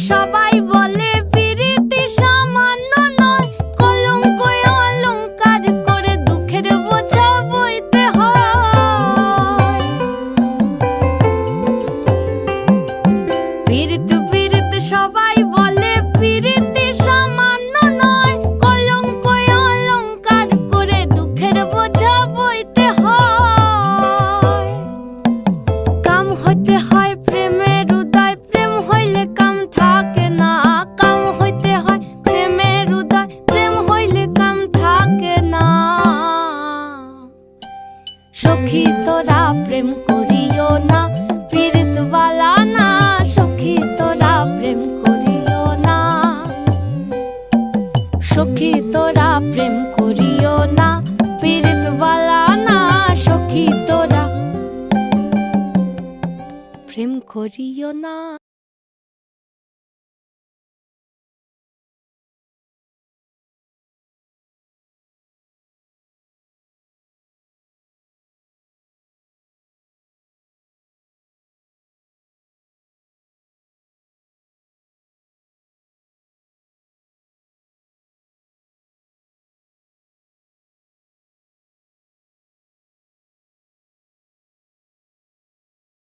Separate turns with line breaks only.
সবাই বলে পিরিতি সামান্য নয়, কলঙ্ক অলংকার করে দুঃখের বোঝা বইতে হয়। পিরিত পিরিত সবাই বলে পিরিতি সামান্য নয়, কলঙ্ক অলংকার করে দুঃখের বোঝা বইতে হয়। কাম হইতে হয় প্রেমের উদয়, প্রেম হইলে কাম থাকে না। কাম হইতে হয় প্রেমের উদয়, প্রেম হইলে কাম থাকে না। সখী তোরা প্রেম করিও না, পীড়িত বালা না। সখী তোরা প্রেম করিও না, সখী তোরা প্রেম করিও না, পীড়িত বালা না। সখী তোরা প্রেম করিও না।